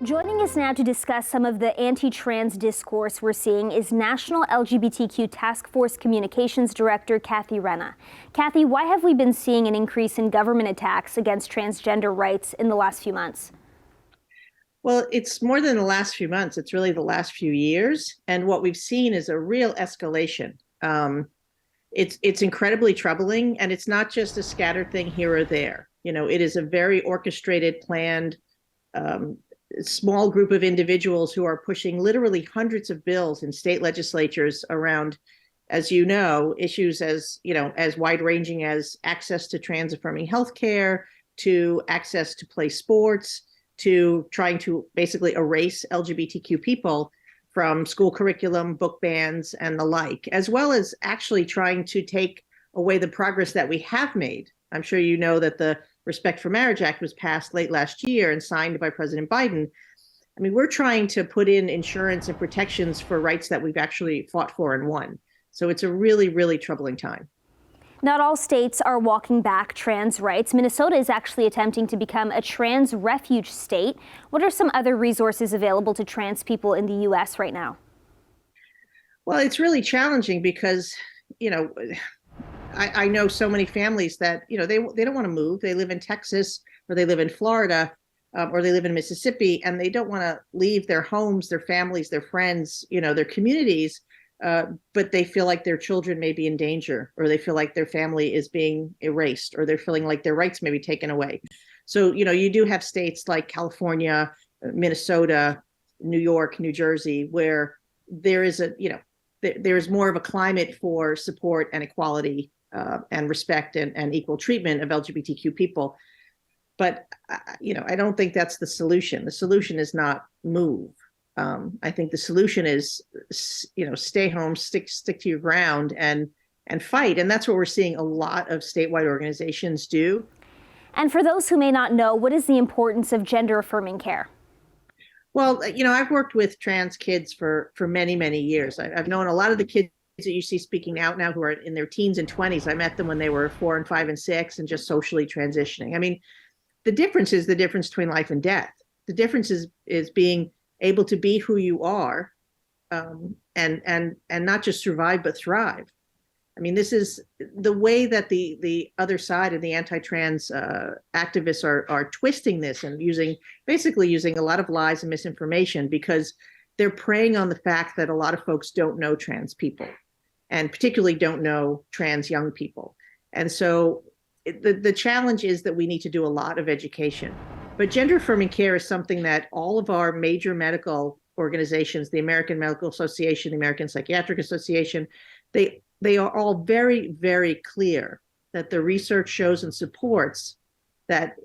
Joining us now to discuss some of the anti-trans discourse we're seeing is National LGBTQ Task Force Communications Director Cathy Renna. Cathy, why have we been seeing an increase in government attacks against transgender rights in the last few months? Well, it's more than the last few months. It's really the last few years. And what we've seen is a real escalation. It's incredibly troubling, and it's not just a scattered thing here or there. You know, it is a very orchestrated, planned, small group of individuals who are pushing literally hundreds of bills in state legislatures around, as you know, issues as wide-ranging as access to trans-affirming healthcare, to access to play sports, to trying to basically erase LGBTQ people from school curriculum, book bans, and the like, as well as actually trying to take away the progress that we have made. I'm sure you know that the Respect for Marriage Act was passed late last year and signed by President Biden. I mean, we're trying to put in insurance and protections for rights that we've actually fought for and won. So it's a really, really troubling time. Not all states are walking back trans rights. Minnesota is actually attempting to become a trans refuge state. What are some other resources available to trans people in the U.S. right now? Well, it's really challenging because, I know so many families that, they don't want to move. They live in Texas, or they live in Florida, or they live in Mississippi, and they don't want to leave their homes, their families, their friends, their communities. But they feel like their children may be in danger, or they feel like their family is being erased, or they're feeling like their rights may be taken away. So, you do have states like California, Minnesota, New York, New Jersey, where there is there's more of a climate for support and equality and respect and equal treatment of LGBTQ people. But, I don't think that's the solution. The solution is not move. I think the solution is, stay home, stick to your ground and fight. And that's what we're seeing a lot of statewide organizations do. And for those who may not know, what is the importance of gender affirming care? Well, I've worked with trans kids for many, many years. I've known a lot of the kids that you see speaking out now who are in their teens and 20s. I met them when they were 4 and 5 and 6 and just socially transitioning. I mean, the difference is the difference between life and death. The difference is being able to be who you are, and not just survive but thrive. I mean, this is the way that the other side and the anti-trans activists are twisting this and basically using a lot of lies and misinformation, because they're preying on the fact that a lot of folks don't know trans people, and particularly don't know trans young people. And so the challenge is that we need to do a lot of education. But gender affirming care is something that all of our major medical organizations, the American Medical Association, the American Psychiatric Association, they are all very, very clear that the research shows and supports that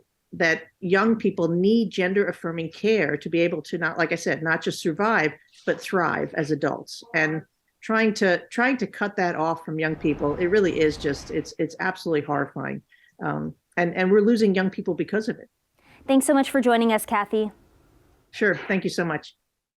young people need gender affirming care to be able to, not, like I said, not just survive, but thrive as adults. And trying to cut that off from young people, it really is just, it's absolutely horrifying. And we're losing young people because of it. Thanks so much for joining us, Cathy. Sure. Thank you so much.